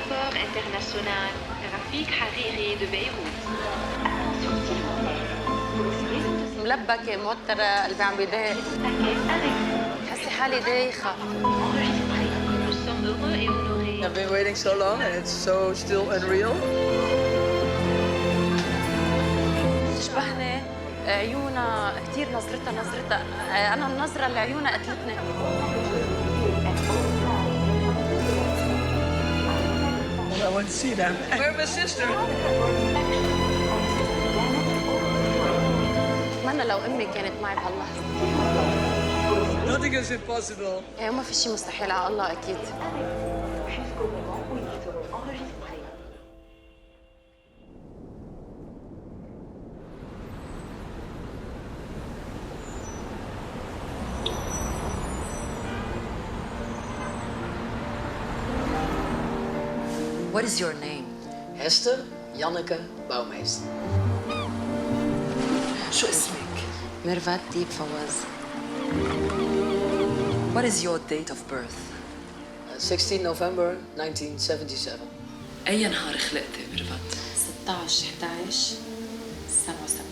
Aéroport international رفيق حريري de Beyrouth. ملبكة موترة قلبي عم بيضايق حسي حالي دايخة. I've been waiting so long and it's so still unreal. تشبهني عيونها كثير نظرتها أنا النظرة اللي عيونها قتلتني. I want to see them. Where's my sister? أتمنى لو أمي كانت معي بهاللحظة. Nothing is impossible. يعني ما في شيء مستحيل على الله أكيد. What is your name? Hester Janneke Bouwmeester. شو اسمك? ميرفت ديب فواز. What is your date of birth? 16 November 1977. أي نهار خلقتي ميرفت؟ 16/11/77.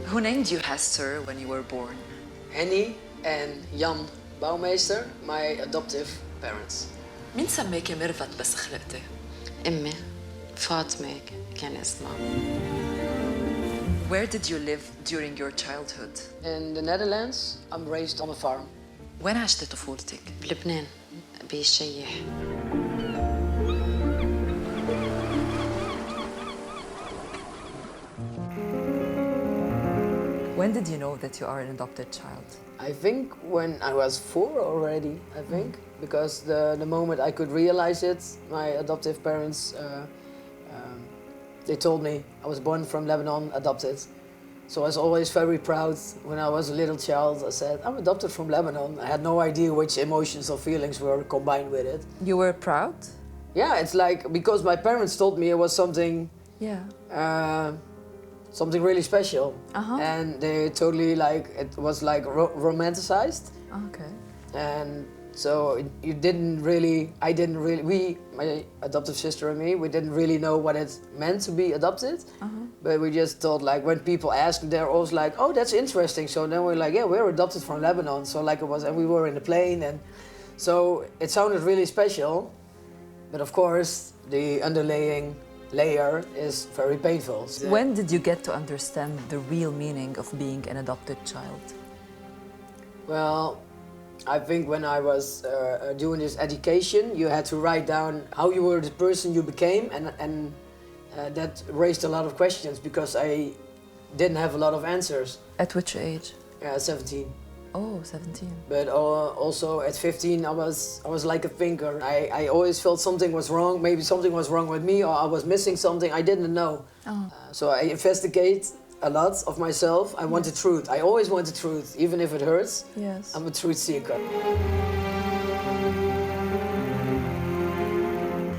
Who named you Hester when you were born? Henny and Jan Bouwmeester, my adoptive parents. مين سماكي ميرفت بس خلقتي؟ أمي فاطمة كان اسمها. Where did you live during your childhood? In the Netherlands, I'm raised on a farm. وين عشتي طفولتك؟ بلبنان بالشيح. When did you know that you are an adopted child? I think when I was 4 already, because the moment I could realize it, my adoptive parents, they told me I was born from Lebanon, adopted. So I was always very proud. When I was a little child, I said, I'm adopted from Lebanon. I had no idea which emotions or feelings were combined with it. You were proud? Yeah, it's like, because my parents told me it was something, something really special. And they totally it was romanticized. Okay. And so my adoptive sister and me, we didn't really know what it meant to be adopted. But we just thought when people ask, they're always like, oh, that's interesting. So then we're like, yeah, we're adopted from Lebanon. So and we were in the plane. And so it sounded really special. But of course, the underlying layer is very painful. When did you get to understand the real meaning of being an adopted child? Well, I think when I was doing this education, you had to write down how you were the person you became, and that raised a lot of questions because I didn't have a lot of answers. At which age? 17. Oh, 17. But also at 15, I was like a thinker. I always felt something was wrong. Maybe something was wrong with me, or I was missing something I didn't know. So I investigate a lot of myself. I wanted truth. I always wanted truth, even if it hurts. Yes. I'm a truth seeker.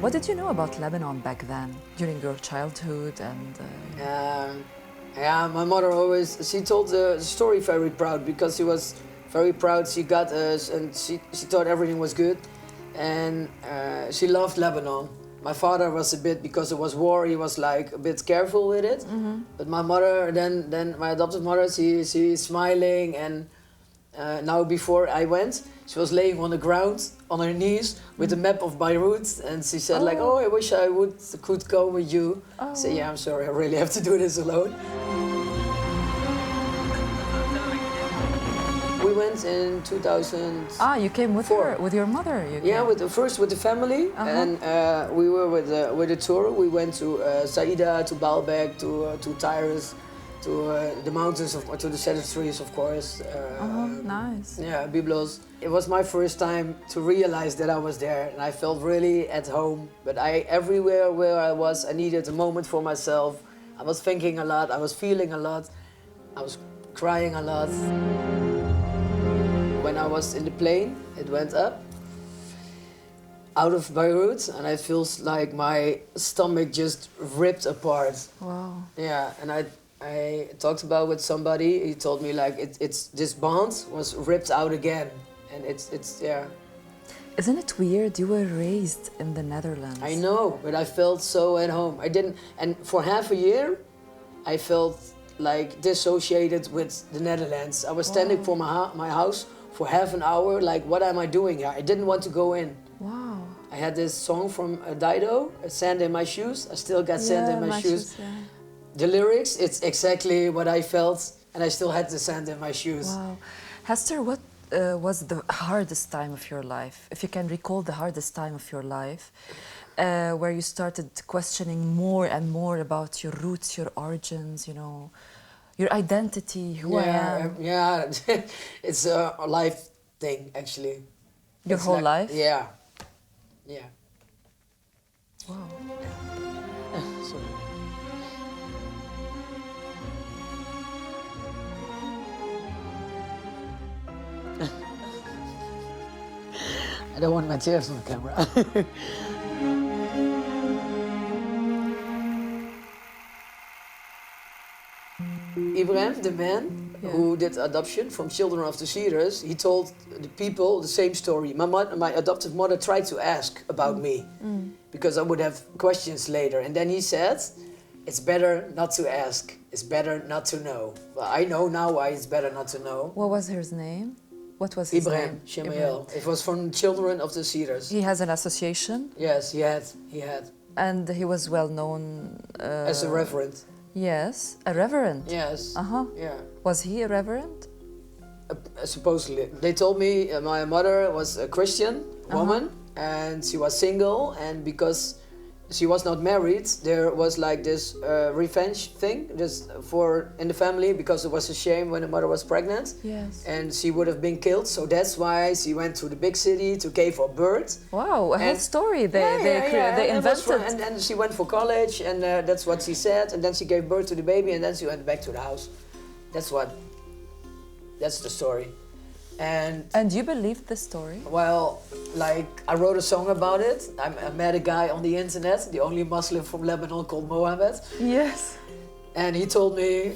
What did you know about Lebanon back then, during your childhood and? Yeah, my mother she told the story very proud because she was very proud. She got us, and she thought everything was good, and she loved Lebanon. My father was a bit, because it was war, he was a bit careful with it. But my mother, then my adopted mother, she's smiling, and now before I went, she was laying on the ground on her knees with a map of Beirut, and she said oh, I wish I could go with you. I said, yeah, I'm sorry, I really have to do this alone. We went in 2000. You came with her, with your mother. First with the family, and we were with a tour. We went to Saida, to Baalbek, to Tyrus, to the mountains, to the cedar trees, of course. Nice. Yeah, Byblos. It was my first time to realize that I was there, and I felt really at home. But everywhere where I was, I needed a moment for myself. I was thinking a lot. I was feeling a lot. I was crying a lot. When I was in the plane, it went up out of Beirut, and it feels like my stomach just ripped apart. Wow. Yeah, and I talked about with somebody. He told me it's this bond was ripped out again, and it's. Isn't it weird? You were raised in the Netherlands. I know, but I felt so at home. I didn't, and for half a year, I felt like dissociated with the Netherlands. I was standing for my house for half an hour, like, what am I doing here? I didn't want to go in. Wow. I had this song from Dido, Sand in My Shoes. I still got sand in my shoes. Yeah. The lyrics, it's exactly what I felt, and I still had the sand in my shoes. Wow. Hester, what was the hardest time of your life? If you can recall the hardest time of your life, where you started questioning more and more about your roots, your origins, you know, your identity, who I am. Yeah, it's a life thing, actually. Your It's whole like- life? Yeah. Yeah. Wow. Sorry. I don't want my tears on the camera. Ibrahim, the man who did adoption from children of the Cedars, he told the people the same story. My adoptive mother tried to ask about me because I would have questions later. And then he said, it's better not to ask. It's better not to know. Well, I know now why it's better not to know. What was his name? What was his Ibrahim, name? Shemaiel. It was from children of the Cedars. He has an association, Yes, he had. and he was well known As a reverend. Yes, a reverend. Yes. Uh-huh. Yeah. Was he a reverend? Supposedly. They told me my mother was a Christian woman and she was single, and because she was not married, there was like this revenge thing just for in the family, because it was a shame when the mother was pregnant. Yes. And she would have been killed, so that's why she went to the big city to give her birth. Wow, a whole And- story they And it was invented. and then she went for college, and that's what she said. And then she gave birth to the baby, and then she went back to the house. That's the story. And you believed the story? Well, like, I wrote a song about it. I met a guy on the internet, the only Muslim from Lebanon, called Mohammed. Yes. And he told me,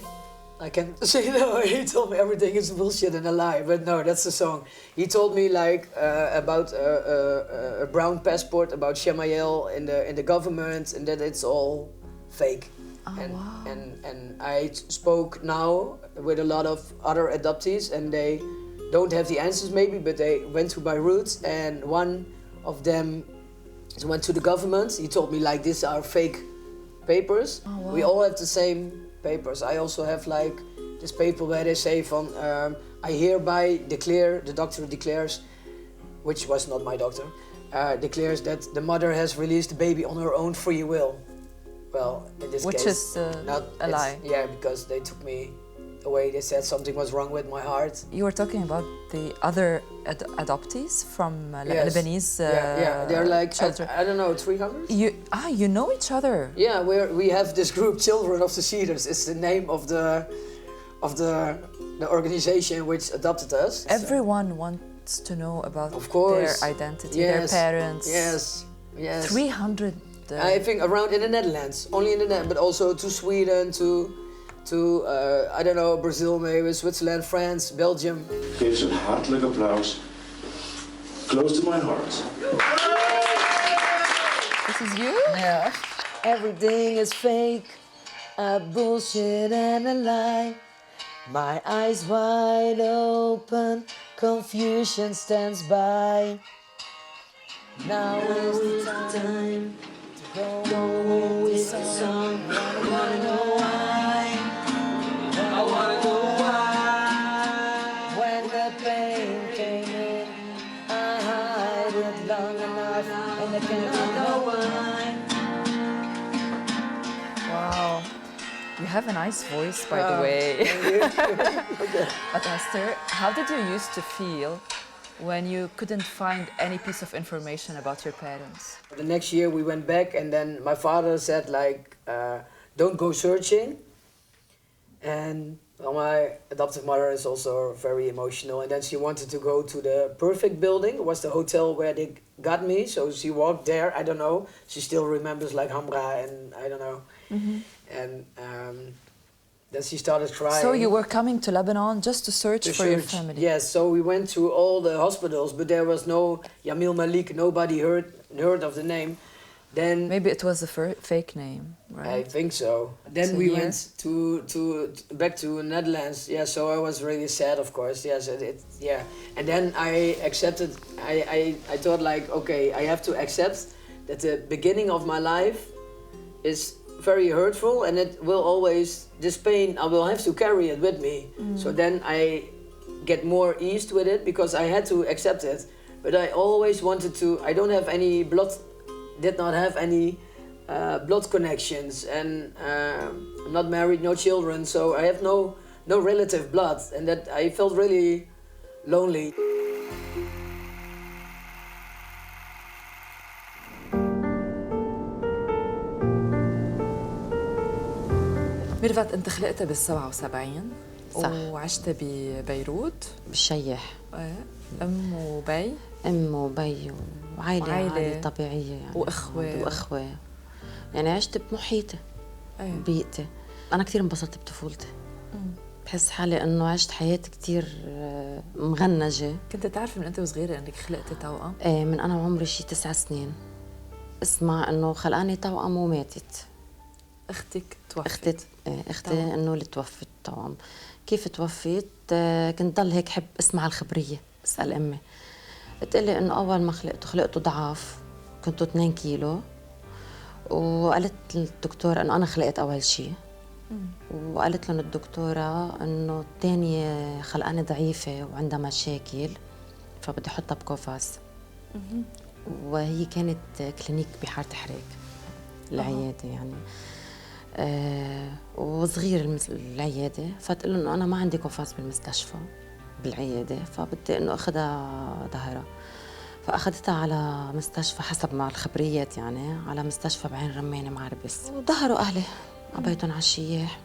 I can say no, he told me everything is bullshit and a lie, but no, that's the song. He told me like about a brown passport, about Shemaiel in the government, and that it's all fake. Wow. And I spoke now with a lot of other adoptees, and they don't have the answers maybe, but they went to my roots, and one of them went to the government. He told me like, these are fake papers. Oh, wow. We all have the same papers. I also have like this paper where they say from I hereby declare, the doctor declares, which was not my doctor, declares that the mother has released the baby on her own free will. Well, in this Which case, is a lie. Yeah, because they took me away. They said something was wrong with my heart. You were talking about the other adoptees from Yes. Lebanese Yeah, they're like children. I don't know, 300. You know each other. Yeah, we have this group, Children of the Cedars. It's the name of the organization which adopted us. Everyone wants to know about Of course. their identity, Yes. their parents. Yes, yes. 300. I think around in the Netherlands, only in the Netherlands, but also to Sweden, to I don't know, Brazil maybe, Switzerland, France, Belgium. Geef ze een hartelijk applaus. Close to my heart. This is you? Yeah. Everything is fake, a bullshit and a lie. My eyes wide open, confusion stands by. Now is the time to go with the song. I wanna know why. I wanna know why. When the pain came in, I hid it long enough, and I cannot know why. Wow. You have a nice voice, by the way. But Hester, how did you used to feel when you couldn't find any piece of information about your parents? The next year we went back, and then my father said like, don't go searching. And well, my adoptive mother is also very emotional, and then she wanted to go to the Perfect building. It was the hotel where they got me, so she walked there. I don't know, she still remembers like Hamra and I don't know. And Then she started crying. So you were coming to Lebanon just to search for your family? Yes, so we went to all the hospitals, but there was no Yamil Malik. Nobody heard of the name. Then maybe it was a fake name, right? I think so. Then So we here? went to back to Netherlands. Yeah, so I was really sad, of course. Yes, and then I accepted. I thought like, okay, I have to accept that the beginning of my life is very hurtful, and it will always, this pain, I will have to carry it with me. So then I get more eased with it because I had to accept it. But I always wanted to. I don't have any blood. Did not have any blood connections, and I'm not married, no children, so I have no relative blood, and that I felt really lonely. ميرفت، انت خلقت بال77 صح. وعشت ببيروت بالشيح. ام وبي. ام وبي وعائله عائله طبيعيه يعني. واخوه يعني عشت بمحيطي بيئتي. انا كثير انبسطت بطفولتي. بحس حالي انه عشت حياه كثير مغنجه. كنت تعرفي من انت وصغيره انك خلقتي توأم؟ ايه، من انا وعمري شي 9 سنين اسمع انه خلقاني توأم وماتت. اختك توفت؟ اختي انه اللي توفت توأم. كيف توفت؟ كنت ضل هيك حب اسمع الخبريه، اسال امي. بتقلي انه اول ما خلقته ضعاف، كنتوا 2 كيلو، وقالت للدكتور انه انا خلقت اول شيء، وقالت لهم الدكتوره انه الثانيه خلقاني ضعيفه وعندها مشاكل، فبدي احطها بكوفاس. وهي كانت كلينيك بحاره حريق العياده يعني. وصغير العياده، فتقول انه انا ما عندي كوفاس بالمستشفى بالعياده، فبدي انه اخذها ظهرها. فاخذتها على مستشفى حسب ما الخبريات يعني، على مستشفى بعين رمانه معربس، وظهروا اهلي عبيتهم على الشياح.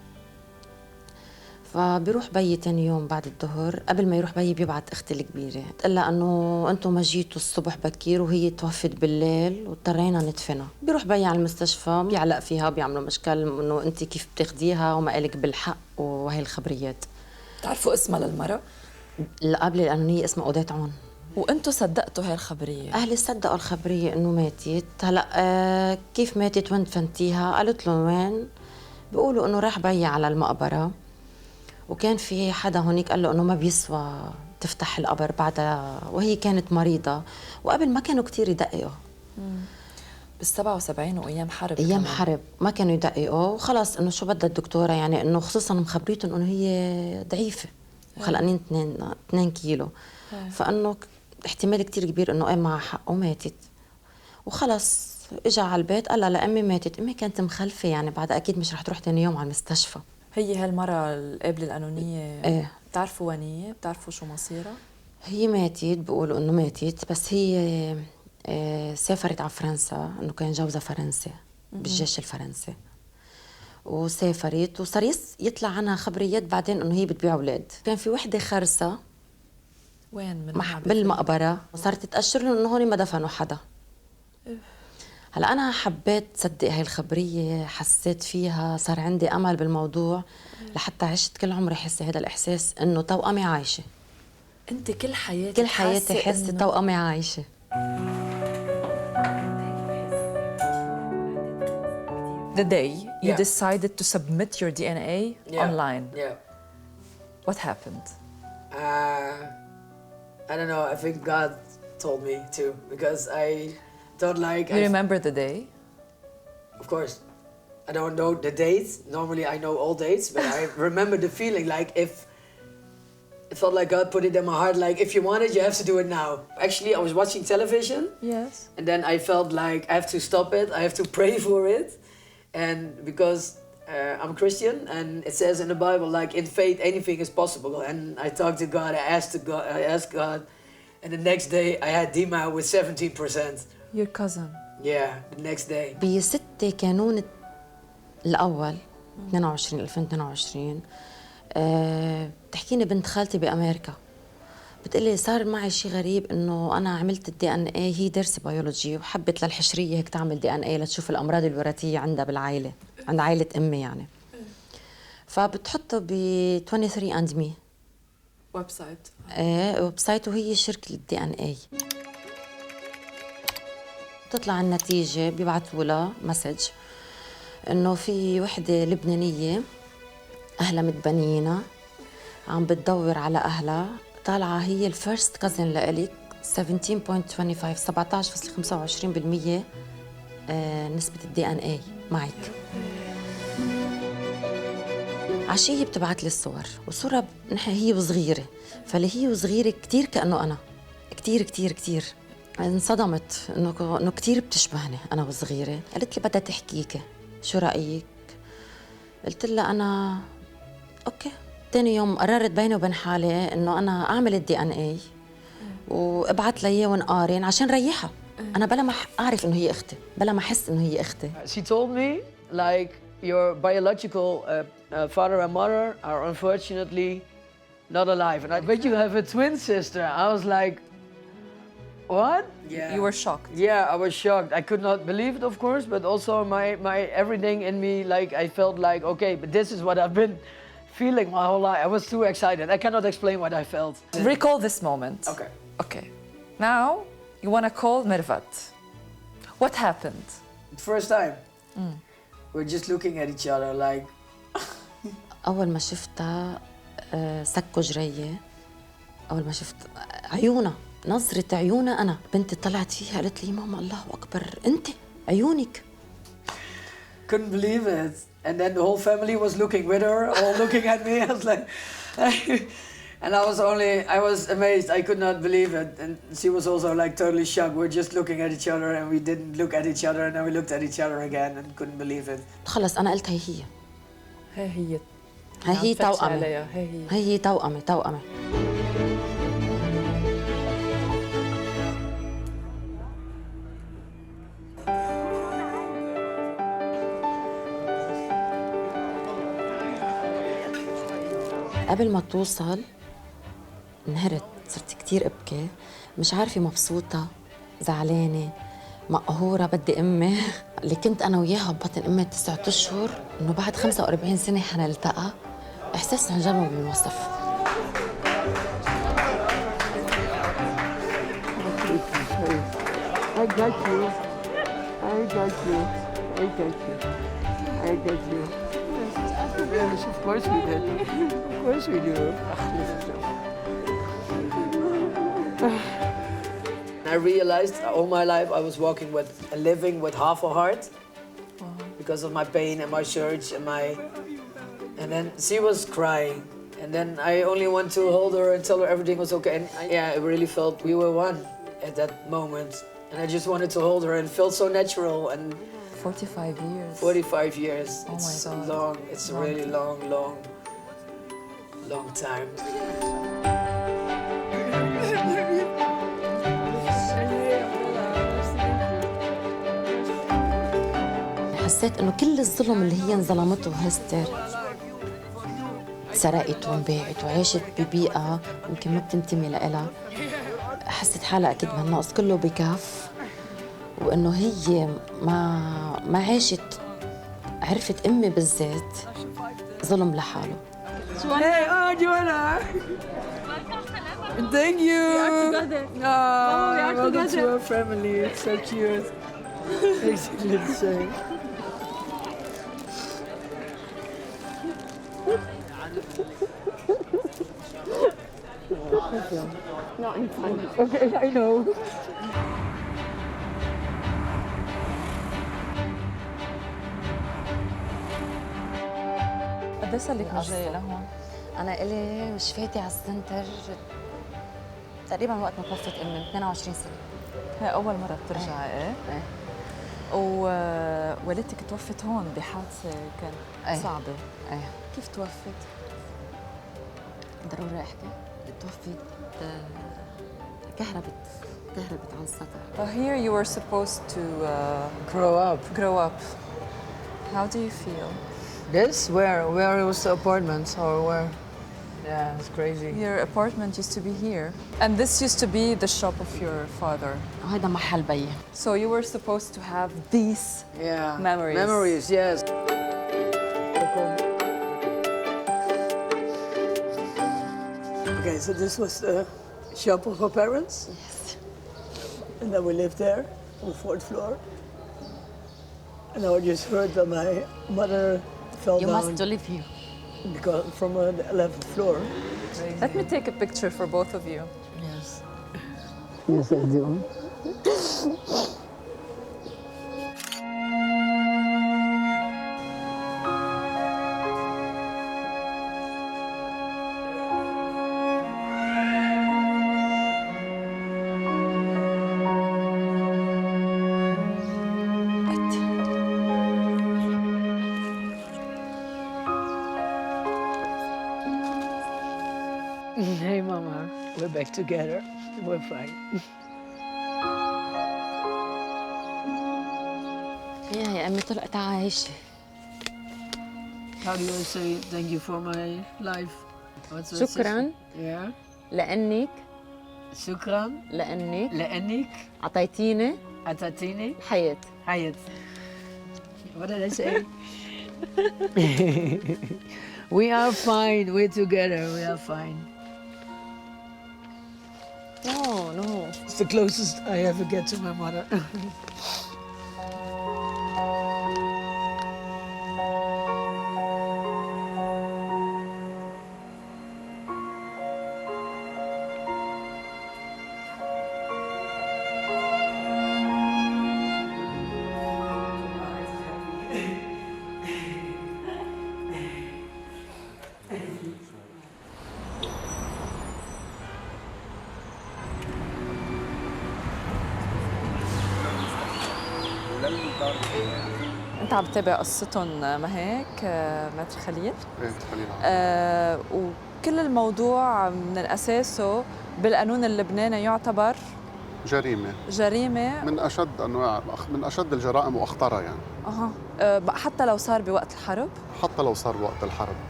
فبيروح بيي تاني يوم بعد الظهر، قبل ما يروح بيي بيبعت اختي الكبيره تقول لها انه انتم ما جيتوا الصبح بكير وهي توفت بالليل واضطرينا ندفنها. بيروح بيي على المستشفى بيعلق فيها، بيعملوا مشكل انه انت كيف بتاخديها وما إلك بالحق وهي الخبريات. تعرفوا اسمها للمرة؟ لا، قبل القانونيه اسمها أوديت عون. وانتوا صدقتوا هاي الخبريه؟ اهلي صدقوا الخبريه انه ماتت. هلا كيف ماتت وين دفنتيها؟ قالت لهم وين؟ بيقولوا انه راح بيي على المقبره، وكان في حدا هونيك قال له انه ما بيسوى تفتح القبر بعدها، وهي كانت مريضه، وقبل ما كانوا كتير يدققوا. بال77 وايام حرب، ايام حرب ما كانوا يدققوا، وخلص انه شو بدها الدكتوره يعني، انه خصوصا مخبريتهم انه هي ضعيفه وخلقانين 2 كيلو، فانه احتمال كتير كبير انه معها حق وماتت. وخلص اجى على البيت قال لها لامي ماتت. امي كانت مخلفه يعني، بعد اكيد مش رح تروح ثاني يوم على المستشفى. هي هالمرة قبل القانونية؟ ايه. بتعرفوا وين هي؟ بتعرفوا شو مصيرها؟ هي ماتت، بيقولوا انه ماتت، بس هي سافرت على فرنسا، انه كان جوزها فرنسي بالجيش الفرنسي، وسافرت وصار يطلع عنها خبريات بعدين انه هي بتبيع اولاد. كان في وحده خرسه وين بالمقبره، وصارت تأشر لهم انه هون ما دفنوا حدا. هلا انا حبيت صدق هاي الخبريه، حسيت فيها، صار عندي امل بالموضوع، لحتى عشت كل عمري حسي هذا الاحساس انه توأمي عايشه. انت كل حياتي حس توأمي عايشه. The day you decided to submit your DNA online. Yeah. What happened? I don't know. I think God told me to, because I thought like. You remember the day? Of course. I don't know the dates. Normally I know all dates, but I remember the feeling like if. It felt like God put it in my heart, like if you want it, you have to do it now. Actually, I was watching television. Yes. And then I felt like I have to stop it. I have to pray for it. And because I'm Christian, and it says in the Bible, like in faith, anything is possible. And I talked to God, I asked God, and the next day I had Dima with 17%. Your cousin? Yeah, the next day. ب6 كانون الأول 2022 بتحكيني بنت خالتي بأمريكا، بتقلي صار معي شيء غريب، انه انا عملت الDNA، هي دارسه بيولوجي وحبت للحشريه هيك تعمل DNA لتشوف الامراض الوراثيه عندها بالعائله، عند عائله امي يعني. فبتحطه ب 23 and me. ويب سايت. ايه ويب سايت، وهي شركة الدي ان اي. بتطلع النتيجة، بيبعتوا لها مسج انه في وحدة لبنانية اهلها متبنيينها، عم بتدور على اهلها، طالعة هي الفيرست كازن لإلك 17.25 17.25% نسبة الدي ان اي معك. عشية بتبعت لي الصور، والصورة هي وصغيرة، فاللي هي وصغيرة كتير كأنه أنا، كتير كتير كتير. انصدمت إنه كتير بتشبهني أنا وصغيرة. قالت لي بدها تحكيكي، شو رأيك؟ قلت لها أنا أوكي. تاني يوم قررت بيني وبين حالي إنه أنا أعمل الدي ان اي وابعت لها إياه ونقارن عشان ريحها. أنا بلا ما أعرف إنه هي أختي، بلا ما أحس إنه هي أختي. She told me, like, your biological father and mother are unfortunately not alive. And I bet you have a twin sister. I was like, what? Yeah. You were shocked. Yeah, I was shocked. I could not believe it, of course, but also my everything in me, like, I felt like, okay, but this is what I've been feeling my whole life. I was too excited. I cannot explain what I felt. Recall this moment. Okay. Okay. Now you want to call Mيرفت. What happened? First time, we're just looking at each other like. أول ما شفتها سكوا جرية. أول ما شفت عيونها، نظرة عيونها، أنا بنتي طلعت فيها قالت لي ماما الله أكبر أنت عيونك. Couldn't believe it. And then the whole family was looking with her, all looking at me. I was like, and I was amazed. I could not believe it. And she was also like totally shocked. We're just looking at each other and we didn't look at each other and then we looked at each other again and couldn't believe it. خلص أنا قلت هي هي توأمي. هي توأمي. قبل ما توصل انهرت، صرت كتير ابكي، مش عارفه مبسوطه زعلانه مقهوره، بدي امي اللي كنت انا وياها ببطن امي 9 اشهر، انه بعد 45 سنه حنلتقى. احساس عن جد ما بينوصف. I got you. I got you. I got you. I got you. Yes, of course we did. Of course we do. I realized all my life I was walking with and living with half a heart because of my pain and my search and then she was crying and then I only want to hold her and tell her everything was okay and yeah, I really felt we were one at that moment and I just wanted to hold her and it felt so natural and 45 years. 45 years. Oh it's my God. long. It's a really long time. حسيت انه كل الظلم اللي هي انظلمته هيستر، سرقت وانباعت وعاشت ببيئة يمكن ما بتنتمي لها، حسيت حالها اكيد بهالنقص كله بكف، وانه هي ما عاشت، عرفت امي بالذات ظلم لحاله. Hey, Joanna! Thank you! We are together. Oh, we are welcome together. To our family. It's so cute. Basically the same. No, I'm fine. Okay, I know. قد ايه صار لك جايه لهون؟ انا الي شفيتي على السنتر تقريبا وقت ما توفت امي، 22 سنه. هي اول مره بترجعي ايه؟ ايه. ووالدتك توفت هون بحادثه كانت صعبه. ايه. كيف توفت؟ ضروري احكي؟ توفت كهربت على السطح. Here you were supposed to grow up. How do you feel? This? Where it was the apartment or where? Yeah, it's crazy. Your apartment used to be here. And this used to be the shop of your father. وهذا محل بيي. So you were supposed to have these Yeah. memories. Memories, yes. so this was the shop of our parents. Yes. And then we lived there on the 4th floor. And I just heard that my mother fell You down must live here. because, from the 11th floor. Let me take a picture for both of you. Yes. Yes, I do. Hey, Mama. We're back together. We're fine. يا أمي طلعت عايشة. How do you say thank you for my life? شكراً. Yeah. لأنك شكراً لأنك عطيتيني أعطيتيني حياة. حياة. What did I say? We are fine. We're together. We are fine. No. It's the closest I ever get to my mother. انت عم تتابع قصتهم ما هيك متر خليل؟ ايه خليل. وكل الموضوع من اساسه بالقانون اللبناني يعتبر جريمه من اشد الجرائم واخطرها يعني. حتى لو صار بوقت الحرب؟ حتى لو صار بوقت الحرب.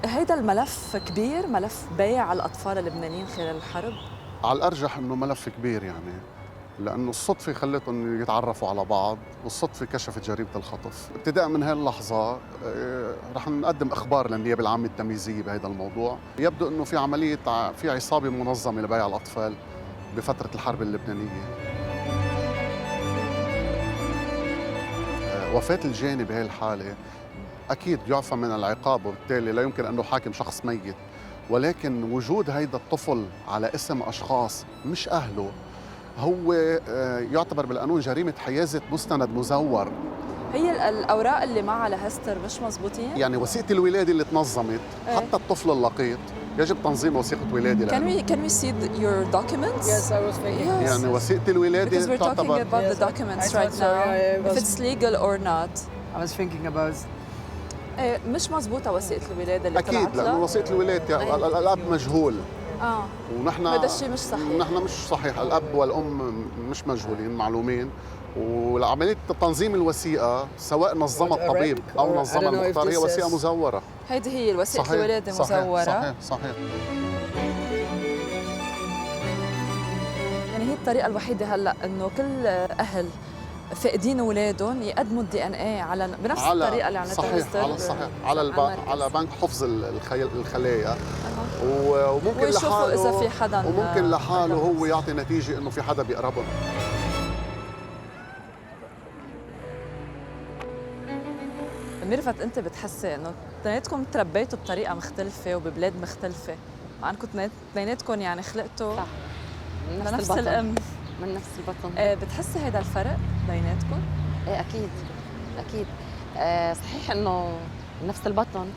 هيدا الملف كبير، ملف بيع الاطفال اللبنانيين خلال الحرب؟ على الارجح انه ملف كبير يعني، لانه الصدفه خلتهم يتعرفوا على بعض، والصدفه كشفت جريمه الخطف. ابتداء من هاي اللحظه رح نقدم اخبار للنيابه العامه التمييزيه بهذا الموضوع. يبدو انه في عصابه منظمه لبيع الاطفال بفتره الحرب اللبنانيه. وفاه الجاني بهي الحاله اكيد يعفى من العقاب، وبالتالي لا يمكن ان نحاكم شخص ميت، ولكن وجود هيدا الطفل على اسم اشخاص مش اهله هو يعتبر بالقانون جريمة حيازة مستند مزور. هي الأوراق اللي معها لهيستر مش مزبوطين؟ يعني وثيقة الولادة اللي تنظمت حتى الطفل اللقيط يجب تنظيم وثيقة ولادة لأنه. Can we see your documents? Yes, I was thinking. يعني وثيقة الولادة Because we're talking about the documents right now. If it's legal or not. I was thinking about. مش مزبوطة وثيقة الولادة اللي طلعت أكيد لأنه وثيقة الولادة الأب مجهول. ونحن هذا الشيء مش صحيح. نحن مش صحيح، الأب والأم مش مجهولين معلومين، وعملية تنظيم الوثيقة سواء نظمها الطبيب أو نظمها المختار هي وثيقة مزورة. هيدي هي وثيقة الولادة مزورة. صحيح. يعني هي الطريقة الوحيدة هلا إنه كل أهل فاقدين اولادهم يقدموا الدي ان اي على بنفس الطريقه اللي عملتها هيستر. صحيح على بنك حفظ الخلايا، وممكن لحاله اذا في حدا وممكن لحاله هو يعطي نتيجه انه في حدا بيقربهم. ميرفت، انت بتحسي انه اثنيناتكم تربيتوا بطريقه مختلفه وببلاد مختلفه، مع انكم اثنيناتكم يعني خلقتوا صح من نفس الام من نفس البطن. بتحسي هذا الفرق بيناتكم؟ ايه اكيد. صحيح انه نفس البطن،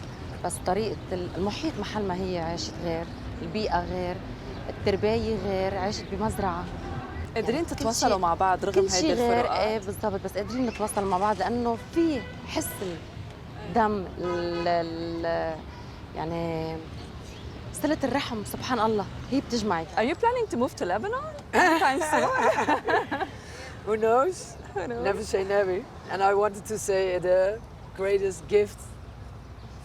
بس طريقه المحيط محل ما هي عاشت غير، البيئه غير، التربايه غير، عاشت بمزرعه. قادرين تتواصلوا مع بعض رغم هيدي الفروقات؟ ايه بالضبط، بس قادرين نتواصل مع بعض لانه في حس الدم يعني صلة الرحم. سبحان الله هي بتجمعك. Are you planning to move to Lebanon anytime soon? Who knows? Never say never. And I wanted to say the greatest gift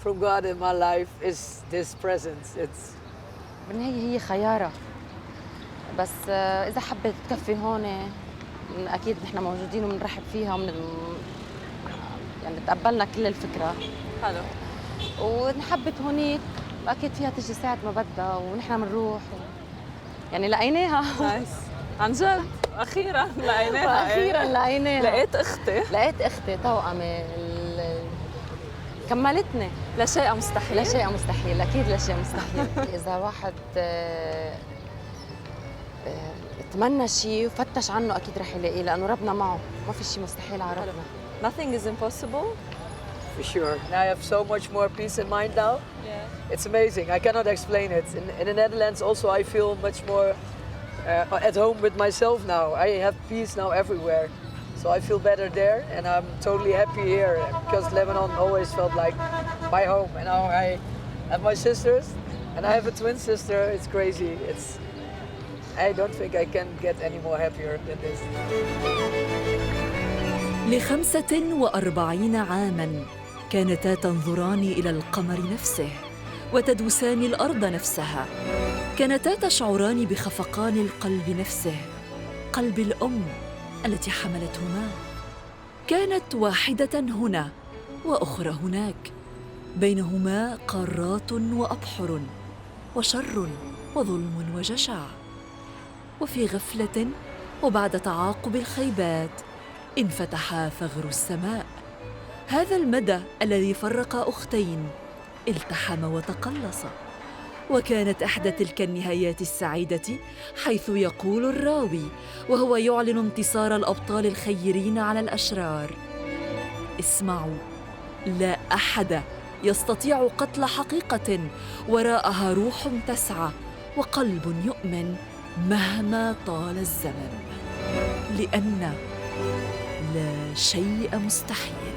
from God in my life is this presence. It's بالنهاية هي خيارة، بس إذا حبت تكفي هون أكيد نحن موجودين وبنرحب فيها يعني تقبلنا كل الفكرة. حلو. ونحبت هونيك اكيد فيها تجي ساعة ما بدها ونحن بنروح يعني لقيناها. نايس عن جد اخيرا لقيناها. واخيرا لقيناها. لقيت اختي توأمي كملتني. لا شيء مستحيل. لا شيء مستحيل، اكيد لا شيء مستحيل. اذا واحد تمنى شيء وفتش عنه اكيد رح يلاقيه، لانه ربنا معه، ما في شيء مستحيل على ربنا. Nothing is impossible. For sure. Now I have so much more peace in mind now. Yeah. It's amazing. I cannot explain it. In the Netherlands also I feel much more at home with myself now. I have peace now everywhere. So I feel better there and I'm totally happy here because Lebanon always felt like my home. And now I have my sisters and I have a twin sister. It's crazy. I don't think I can get any more happier than this. ل45 عاماً كانتا تنظران إلى القمر نفسه وتدوسان الأرض نفسها. كانتا تشعران بخفقان القلب نفسه، قلب الأم التي حملتهما. كانت واحدة هنا وأخرى هناك، بينهما قارات وأبحر وشر وظلم وجشع. وفي غفلة وبعد تعاقب الخيبات انفتح ثغر السماء، هذا المدى الذي فرق أختين التحم وتقلص. وكانت إحدى تلك النهايات السعيدة حيث يقول الراوي وهو يعلن انتصار الأبطال الخيرين على الأشرار: اسمعوا، لا أحد يستطيع قتل حقيقة وراءها روح تسعى وقلب يؤمن مهما طال الزمن، لأن لا شيء مستحيل.